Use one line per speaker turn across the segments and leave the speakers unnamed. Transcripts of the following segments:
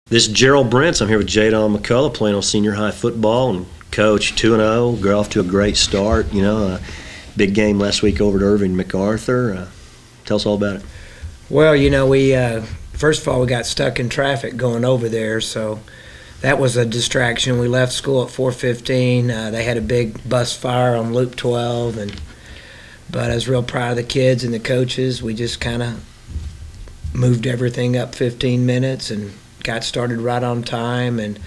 This is Gerald Brents. I'm here with Jadon McCullough, Plano Senior High football, and Coach 2-0. Got off to a great start. Big game last week over at Irving MacArthur. Tell us all about it.
Well, we first of all we got stuck in traffic going over there, so that was a distraction. We left school at 4:15. They had a big bus fire on Loop 12, but I was real proud of the kids and the coaches. We just kind of moved everything up 15 minutes and got started right on time, and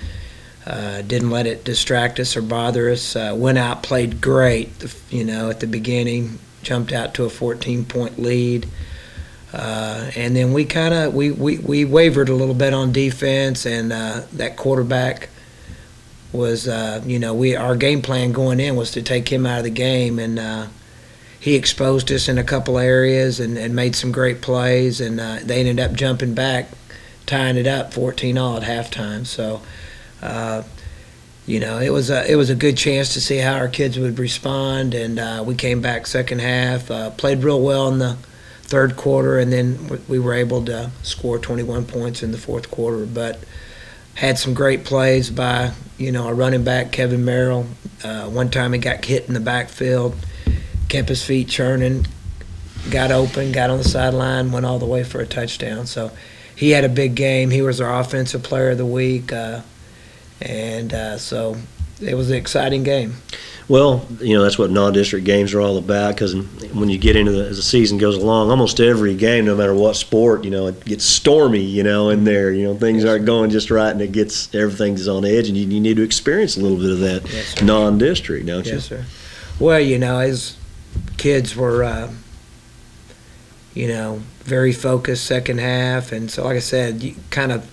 didn't let it distract us or bother us. Went out, played great, at the beginning, jumped out to a 14-point lead. And then we wavered a little bit on defense, and that quarterback was, our game plan going in was to take him out of the game, and he exposed us in a couple areas and made some great plays, and they ended up jumping back, tying it up 14-all at halftime. So, it was a good chance to see how our kids would respond, and we came back second half, played real well in the third quarter, and then we were able to score 21 points in the fourth quarter. But had some great plays by our running back Kevin Merrill. One time he got hit in the backfield, kept his feet churning, got open, got on the sideline, went all the way for a touchdown. So he had a big game. He was our offensive player of the week, so it was an exciting game.
Well, that's what non-district games are all about, because when you get into as the season goes along, almost every game, no matter what sport, it gets stormy, in there. Things aren't going just right, and everything's on edge, and you need to experience a little bit of that non-district, don't you?
Yes, sir. Well, as kids were, very focused second half, and so like I said, you kind of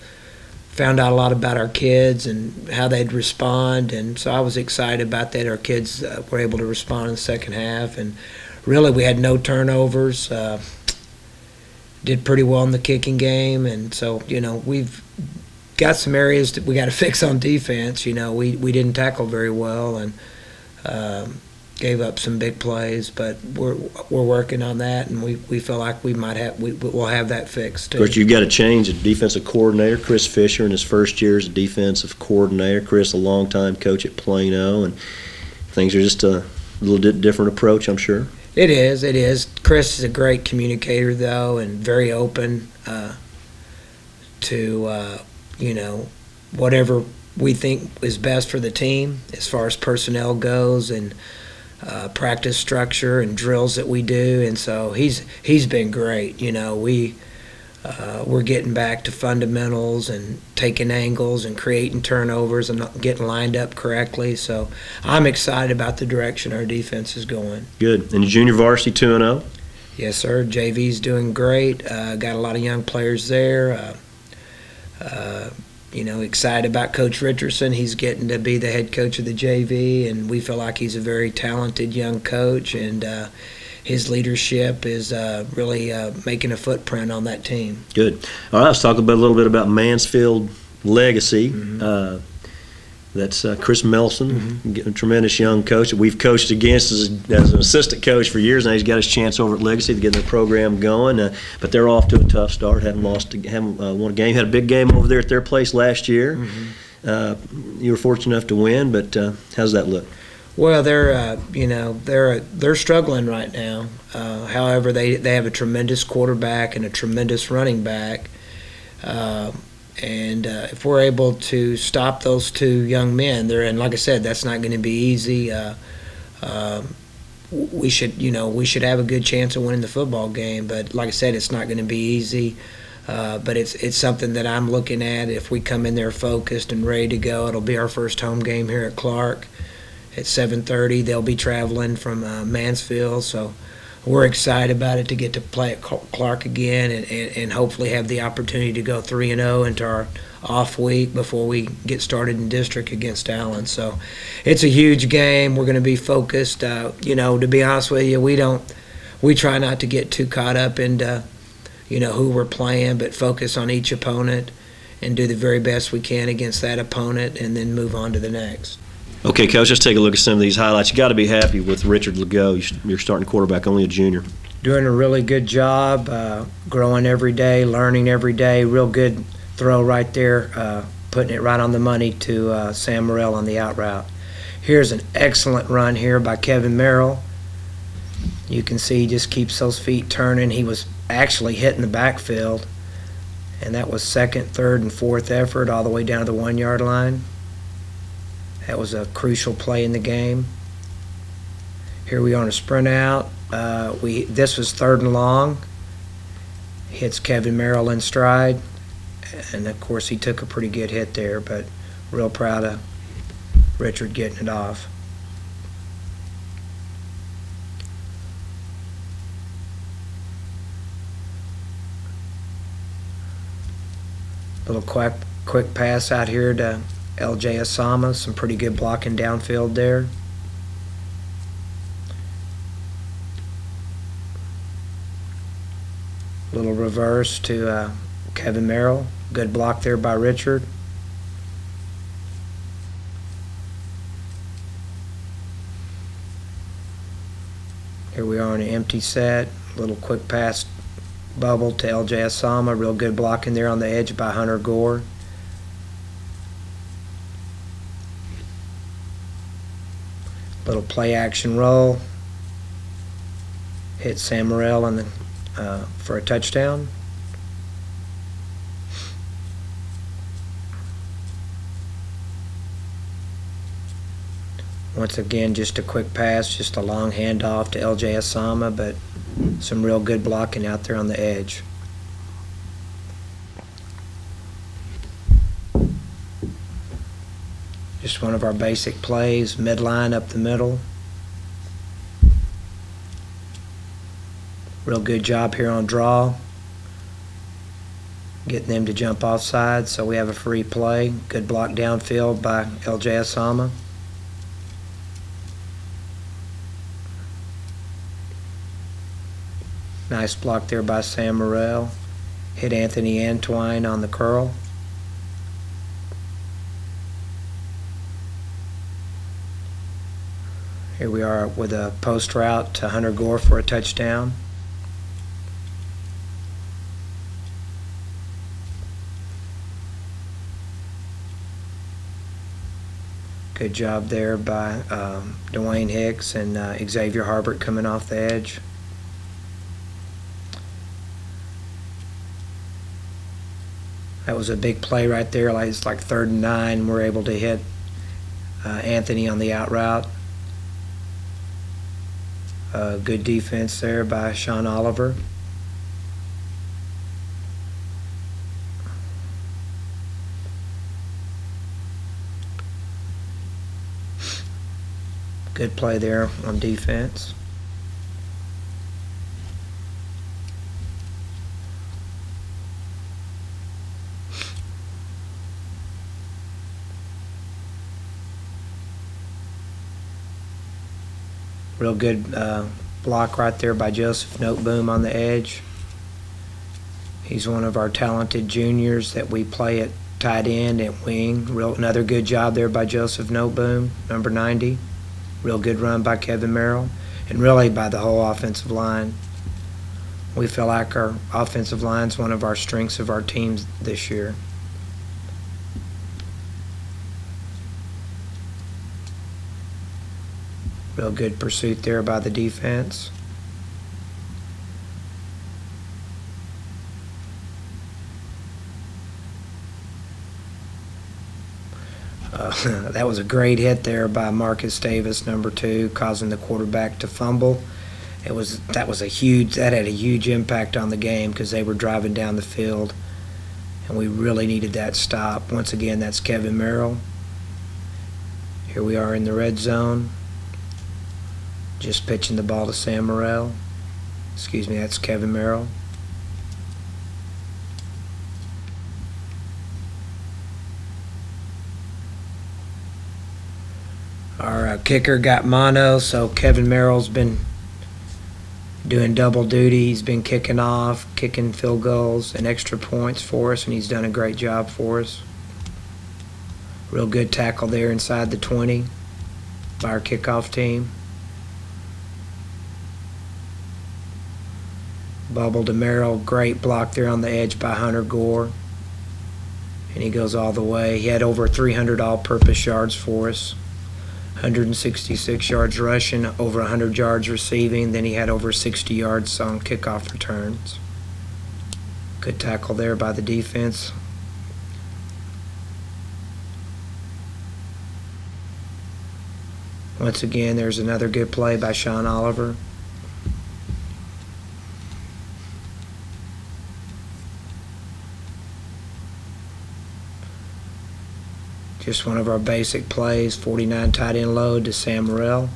found out a lot about our kids and how they'd respond, and so I was excited about that. Our kids were able to respond in the second half, and really we had no turnovers, did pretty well in the kicking game, and so we've got some areas that we got to fix on defense. We didn't tackle very well, and gave up some big plays, but we're working on that, and we feel like we'll have that fixed too.
Of course, you've got to change a defensive coordinator, Chris Fisher, in his first year as a defensive coordinator. Chris, a longtime coach at Plano, and things are just a little bit different approach, I'm sure.
It is. Chris is a great communicator, though, and very open to whatever we think is best for the team as far as personnel goes, and practice structure and drills that we do, and so he's been great. We're getting back to fundamentals and taking angles and creating turnovers and getting lined up correctly. So I'm excited about the direction our defense is going.
Good. And junior varsity 2-0?
Yes, sir. JV's doing great. Got a lot of young players there. Excited about Coach Richardson. He's getting to be the head coach of the JV, and we feel like he's a very talented young coach, and his leadership is really making a footprint on that team.
Good. All right, let's talk a little bit about Mansfield legacy. Mm-hmm. That's Chris Melson, a tremendous young coach that we've coached against as an assistant coach for years. Now he's got his chance over at Legacy to get the program going, but they're off to a tough start. Haven't won a game. Had a big game over there at their place last year. Mm-hmm. You were fortunate enough to win, but how's that look?
Well, they're struggling right now. However, they have a tremendous quarterback and a tremendous running back. And if we're able to stop those two young men, and like I said, that's not going to be easy. We should have a good chance of winning the football game. But like I said, it's not going to be easy. But it's something that I'm looking at. If we come in there focused and ready to go, it'll be our first home game here at Clark at 7:30. They'll be traveling from Mansfield, so we're excited about it to get to play at Clark again, and hopefully have the opportunity to go 3-0 into our off week before we get started in district against Allen. So it's a huge game. We're going to be focused. To be honest with you, we try not to get too caught up into who we're playing, but focus on each opponent and do the very best we can against that opponent, and then move on to the next.
Okay, Coach, let's take a look at some of these highlights. You got to be happy with Richard Legault. You're starting quarterback, only a junior.
Doing a really good job, growing every day, learning every day, real good throw right there, putting it right on the money to Sam Morrell on the out route. Here's an excellent run here by Kevin Merrill. You can see he just keeps those feet turning. He was actually hitting the backfield, and that was second, third, and fourth effort all the way down to the 1 yard line. That was a crucial play in the game. Here we are on a sprint out. This was 3rd and long. Hits Kevin Merrill in stride, and of course he took a pretty good hit there, but real proud of Richard getting it off. Little quick pass out here to L.J. Osama. Some pretty good blocking downfield there. Little reverse to Kevin Merrill. Good block there by Richard. Here we are on an empty set. Little quick pass bubble to L.J. Osama. Real good blocking there on the edge by Hunter Gore. Little play action roll. Hit Sam Morrell on the for a touchdown. Once again, just a quick pass, just a long handoff to L.J. Osama, but some real good blocking out there on the edge. Just one of our basic plays, midline up the middle. Real good job here on draw, getting them to jump offside, so we have a free play. Good block downfield by L.J. Osama. Nice block there by Sam Morrell. Hit Anthony Antwine on the curl. Here we are with a post route to Hunter Gore for a touchdown. Good job there by Dwayne Hicks and Xavier Harbert coming off the edge. That was a big play right there. It's like 3rd and 9. We're able to hit Anthony on the out route. Good defense there by Sean Oliver. Good play there on defense. Real good block right there by Joseph Noteboom on the edge. He's one of our talented juniors that we play at tight end and wing. Another good job there by Joseph Noteboom, number 90. Real good run by Kevin Merrill, and really by the whole offensive line. We feel like our offensive line is one of our strengths of our teams this year. Real good pursuit there by the defense. That was a great hit there by Marcus Davis, number 2, causing the quarterback to fumble. That had a huge impact on the game because they were driving down the field, and we really needed that stop. Once again, that's Kevin Merrill. Here we are in the red zone. Just pitching the ball to Sam Morrell. Excuse me, that's Kevin Merrill. Our kicker got mono, so Kevin Merrill's been doing double duty. He's been kicking off, kicking field goals and extra points for us, and he's done a great job for us. Real good tackle there inside the 20 by our kickoff team. Bubble to Merrill, great block there on the edge by Hunter Gore. and he goes all the way. He had over 300 all-purpose yards for us, 166 yards rushing, over 100 yards receiving. Then he had over 60 yards on kickoff returns. Good tackle there by the defense. Once again, there's another good play by Sean Oliver. Just one of our basic plays, 49 tight end load to Sam Morrell.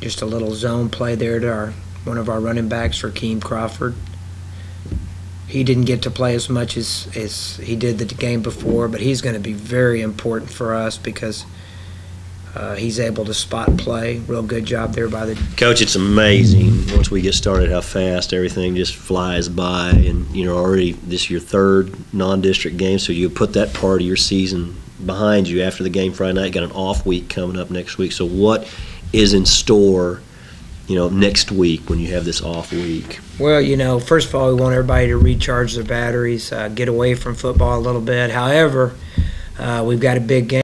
Just a little zone play there to one of our running backs, Rakeem Crawford. He didn't get to play as much as he did the game before, but he's going to be very important for us because he's able to spot play. Real good job there by the
coach. It's amazing once we get started how fast everything just flies by, and already this is your third non-district game, so you put that part of your season behind you after the game Friday night. Got an off week coming up next week. So what is in store, next week when you have this off week?
Well, first of all, we want everybody to recharge their batteries, get away from football a little bit. However, we've got a big game